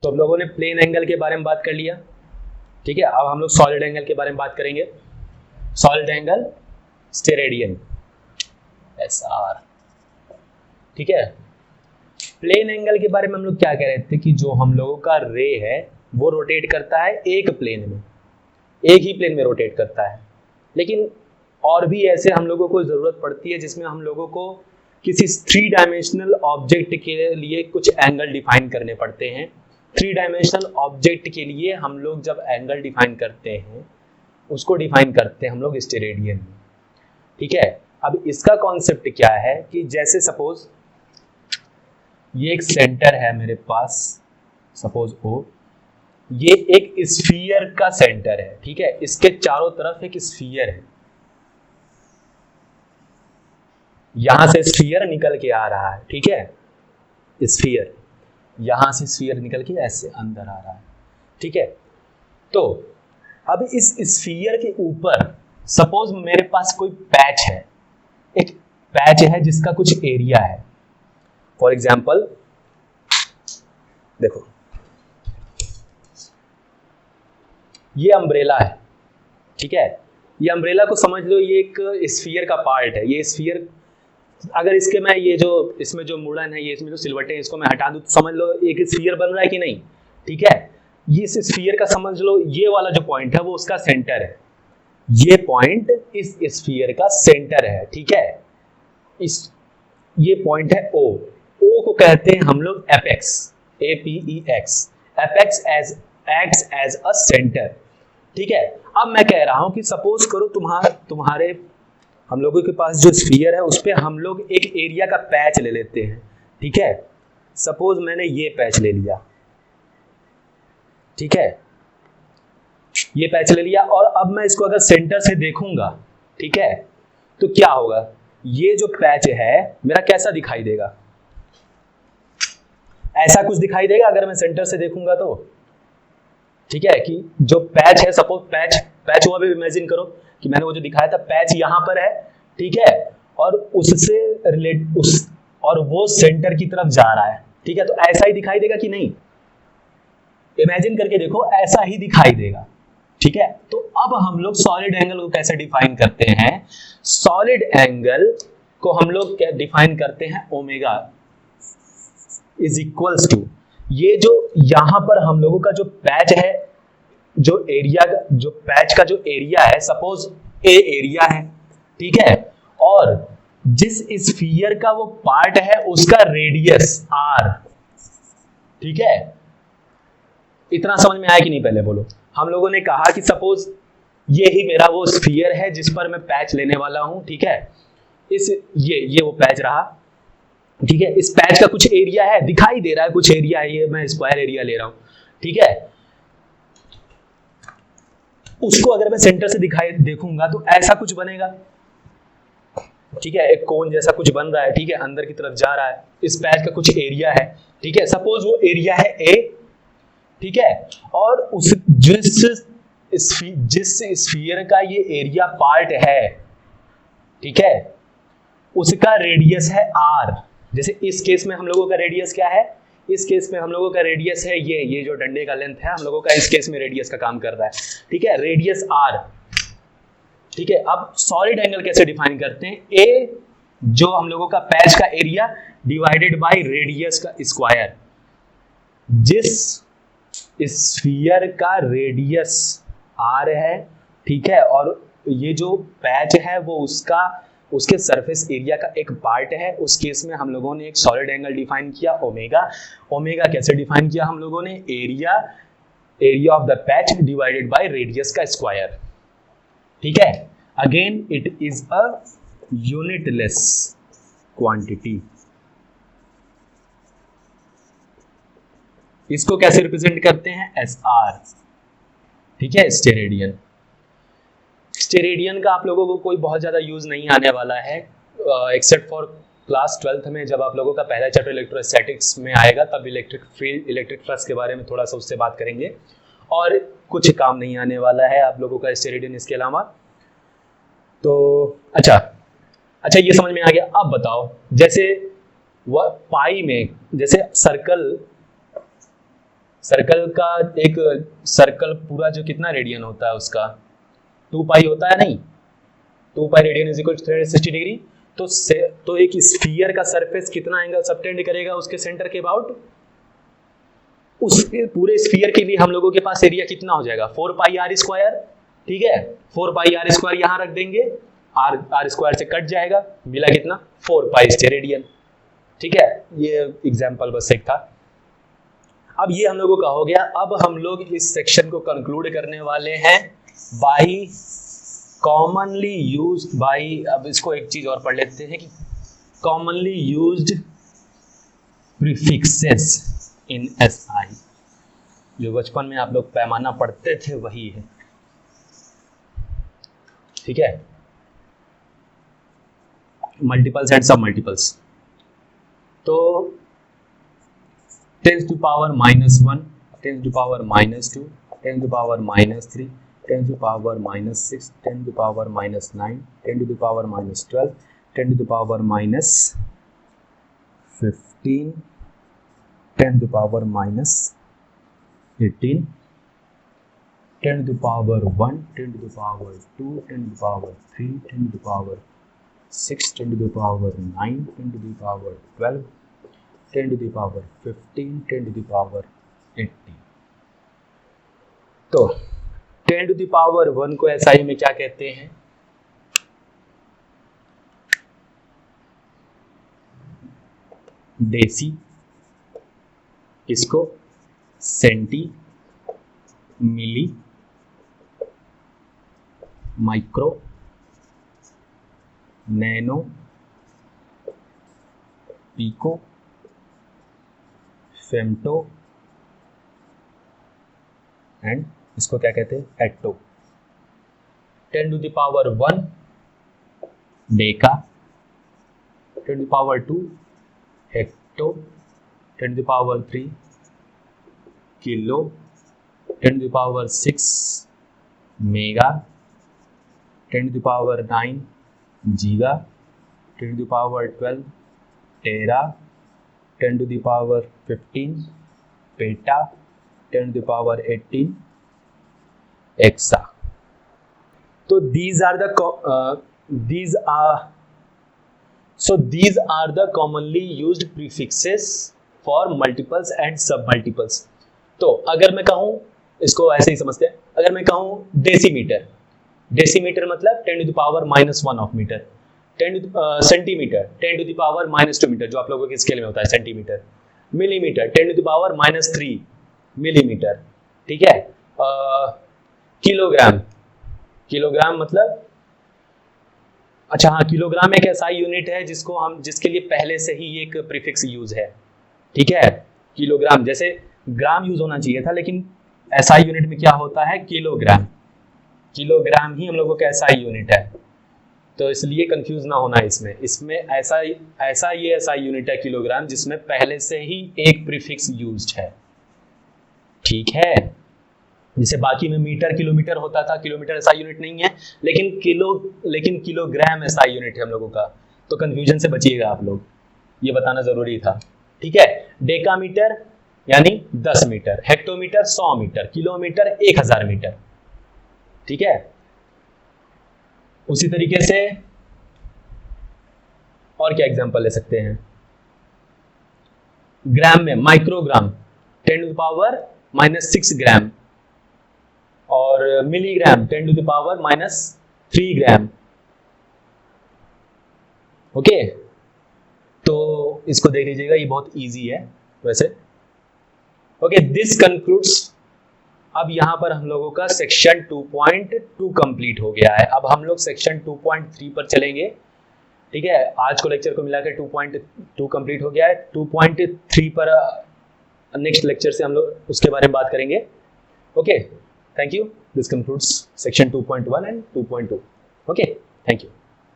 तो हम लोगों ने प्लेन एंगल के बारे में बात कर लिया, ठीक है। अब हम लोग सॉलिड एंगल के बारे में बात करेंगे। सॉलिड एंगल स्टेरेडियन, SR, ठीक है। प्लेन एंगल के बारे में हम लोग क्या कह रहे थे कि जो हम लोगों का रे है वो रोटेट करता है एक प्लेन में, एक ही प्लेन में रोटेट करता है। लेकिन और भी ऐसे हम लोगों को जरूरत पड़ती है जिसमें हम लोगों को किसी 3 डायमेंशनल ऑब्जेक्ट के लिए कुछ एंगल डिफाइन करने पड़ते हैं। 3 डायमेंशनल ऑब्जेक्ट के लिए हम लोग जब एंगल डिफाइन करते हैं उसको डिफाइन करते हैं हम लोग स्टेरेडियन में, ठीक है। अब इसका कॉन्सेप्ट क्या है कि जैसे सपोज ये एक सेंटर है मेरे पास, सपोज O, ये एक स्फीयर का सेंटर है, ठीक है। इसके चारों तरफ एक स्फीयर है, यहां से स्फीयर निकल के आ रहा है, ठीक है। स्फीयर यहां से स्फीयर निकल के ऐसे अंदर आ रहा है, ठीक है। तो अब इस स्फीयर के ऊपर सपोज मेरे पास कोई पैच है, एक पैच है जिसका कुछ एरिया है। फॉर एग्जाम्पल देखो ये अम्ब्रेला है, ठीक है। ये अम्ब्रेला को समझ लो ये एक स्फीयर का पार्ट है। ये स्फीयर अगर इसके मैं ये जो इसमें जो मुड़न है, ये इसमें जो सिलवटें हैं, इसको मैं हटा दूं तो समझ लो एक स्फीयर बन रहा है कि नहीं, ठीक है। ये इस स्फीयर का समझ लो ये वाला जो पॉइंट है वो उसका सेंटर है, ये पॉइंट इस स्फीयर का सेंटर है, ठीक है। इस ये पॉइंट है O को कहते हैं हम लोग apex, APEX, apex as acts as a centre, ठीक है। अब मैं कह रहा हूं कि सपोज करो तुम्हारे हम लोगों के पास जो स्फीयर है उस पर हम लोग एक एरिया का पैच ले लेते हैं, ठीक है। सपोज मैंने ये पैच ले लिया, ठीक है, ये पैच ले लिया और अब मैं इसको अगर सेंटर से देखूंगा, ठीक है, तो क्या होगा, ये जो पैच है मेरा कैसा दिखाई देगा, ऐसा कुछ दिखाई देगा अगर मैं सेंटर से देखूंगा तो, ठीक है। कि जो पैच है सपोज पैच हुआ भी इमेजिन करो कि मैंने वो जो दिखाया था पैच यहां पर है, ठीक है, और उससे और वो सेंटर की तरफ जा रहा है, ठीक है। तो ऐसा ही दिखाई देगा कि नहीं, इमेजिन करके देखो ऐसा ही दिखाई देगा, ठीक है। तो अब हम लोग सॉलिड एंगल को कैसे डिफाइन करते हैं, सॉलिड एंगल को हम लोग डिफाइन करते हैं ओमेगा इज इक्वल्स टू, ये जो यहां पर हम लोगों का जो पैच है, जो एरिया जो पैच का जो एरिया है, सपोज A एरिया है, ठीक है, और जिस स्फीयर का वो पार्ट है उसका रेडियस R, ठीक है। इतना समझ में आया कि नहीं, पहले बोलो। हम लोगों ने कहा कि सपोज ये ही मेरा वो स्फीयर है जिस पर मैं पैच लेने वाला हूं, ठीक है। ये वो पैच रहा, ठीक है। इस पैच का कुछ एरिया है, दिखाई दे रहा है कुछ एरिया है, ये मैं स्क्वायर एरिया ले रहा हूं, ठीक है। उसको अगर मैं सेंटर से देखूंगा तो ऐसा कुछ बनेगा, ठीक है। एक कोन जैसा कुछ बन रहा है, ठीक है, अंदर की तरफ जा रहा है। इस पैच का कुछ एरिया है, ठीक है, सपोज वो एरिया है A, ठीक है, और उस जिस स्फीयर का ये एरिया पार्ट है, ठीक है, उसका रेडियस है R। जैसे इस केस में हम लोगों का रेडियस क्या है, इस केस में हम लोगों का रेडियस है ये जो डंडे का लेंथ है हम लोगों का इस केस में रेडियस का काम कर रहा है, ठीक है, रेडियस R, ठीक है। अब सॉलिड एंगल कैसे डिफाइन करते हैं, A जो हम लोगों का पैच का एरिया डिवाइडेड बाय रेडियस का स्क्वायर, जिस स्फीयर का रेडियस R है, ठीक है, और ये जो पैच है वो उसके सरफेस एरिया का एक पार्ट है, उस केस में हम लोगों ने एक सॉलिड एंगल डिफाइन किया ओमेगा कैसे डिफाइन किया हम लोगों ने, area of the patch divided by radius का स्क्वायर, ठीक है। Again it is a unitless quantity. इसको कैसे रिप्रेजेंट करते हैं, SR, ठीक है, स्टेरेडियन का आप लोगों को कोई बहुत ज्यादा यूज नहीं आने वाला है, एक्सेप्ट फॉर क्लास 12th में जब आप लोगों का पहला चैप्टर इलेक्ट्रोस्टैटिक्स में आएगा तब इलेक्ट्रिक फील्ड इलेक्ट्रिक फ्लक्स के बारे में थोड़ा सा उससे बात करेंगे, और कुछ काम नहीं आने वाला है आप लोगों का स्टेरेडियन इसके अलावा। तो अच्छा ये समझ में आ गया। अब बताओ जैसे पाई में जैसे सर्कल का एक सर्कल पूरा जो कितना रेडियन होता है उसका 2 पाई होता है, नहीं 2 pi radian is equal to 360 degree. तो एक स्फीयर का सरफेस कितना एंगल सबटेंड करेगा उसके सेंटर के अबाउट, उस पूरे स्फीयर के लिए हम लोगों के पास एरिया कितना हो जाएगा 4 पाई आर स्क्वायर। ठीक है, 4 पाई आर स्क्वायर यहां रख देंगे, आर स्क्वायर से कट जाएगा, मिला कितना 4 पाई रेडियन। ठीक है, ये एग्जांपल बस एक था। अब ये हम लोगों का हो गया। अब हम लोग इस सेक्शन को कंक्लूड करने वाले हैं बाई कॉमनली यूज्ड बाई, अब इसको एक चीज और पढ़ लेते हैं कि commonly used prefixes in SI. जो बचपन में आप लोग पैमाना पढ़ते थे वही है। ठीक है, मल्टीपल्स एंड सब मल्टीपल्स। तो 10 to power -1, 10 to power -2, 10 to power -3, 10 to power -6, 10 to power -9, 10 to the power -12, 10 to the power -15, 10 to the power -18, 10 to the power 1, 10 to the power 2, 10 to the power 3, 10 to the power 6, 10 to the power 9, 10 to the power 12, 10 to the power 15, 10 to the power 80। तो 10 to the power 1 को SI में क्या कहते हैं? Deci. इसको centi, milli, micro, nano, pico, femto and इसको क्या कहते हैं? Atto. 10 to the power 1 deca, 10 to the power 2 hecto, 10 to the power 3 kilo, 10 to the power 6 mega, 10 to the power 9 giga, 10 to the power 12 tera, 10 to the power 15 peta, 10 to the power 18 exa. तो these are the commonly used prefixes for multiples and submultiples। तो अगर मैं कहूं, इसको ऐसे ही समझते हैं, अगर मैं कहूं डेसीमीटर, डेसीमीटर मतलब 10 to the power -1 of metre, 10 to centimetre 10 to the power -2 metre, जो आप लोगों के स्केल में होता है centimetre, millimetre 10 to the power -3 millimetre. ठीक है, किलोग्राम, किलोग्राम मतलब, अच्छा हाँ, किलोग्राम एक ऐसा यूनिट है जिसके लिए पहले से ही एक प्रीफिक्स यूज है। ठीक है, किलोग्राम, जैसे ग्राम यूज होना चाहिए था, लेकिन एसआई यूनिट में क्या होता है? किलोग्राम। किलोग्राम ही हम लोगों का एसआई यूनिट है, तो इसलिए कंफ्यूज ना होना इसमें ऐसा ये एसआई यूनिट है किलोग्राम, जिसमें पहले से ही एक प्रीफिक्स यूज्ड है। ठीक है, जैसे बाकी में मीटर किलोमीटर होता था, किलोमीटर एसआई यूनिट नहीं है, लेकिन किलोग्राम एसआई यूनिट है हम लोगों का। तो कंफ्यूजन से बचिएगा आप लोग, ये बताना जरूरी था। ठीक है, डेकामीटर यानी 10 metre, hectometre 100 metre, kilometre 1000 metre. ठीक है, उसी तरीके से और क्या एग्जांपल ले सकते हैं? ग्राम में माइक्रोग्राम 10 to the power -6 ग्राम, और milligram 10 to the power -3 gram. Okay, तो इसको देख लीजिएगा, ये बहुत इजी है वैसे। Okay, this concludes. अब यहां पर हम लोगों का सेक्शन 2.2 कंप्लीट हो गया है। अब हम लोग सेक्शन 2.3 पर चलेंगे। ठीक है, आज को लेक्चर को मिलाकर 2.2 कंप्लीट हो गया है। 2.3 पर नेक्स्ट लेक्चर से हम लोग उसके बारे में बात करेंगे। Okay, thank you. This concludes section 2.1 and 2.2। Okay, thank you.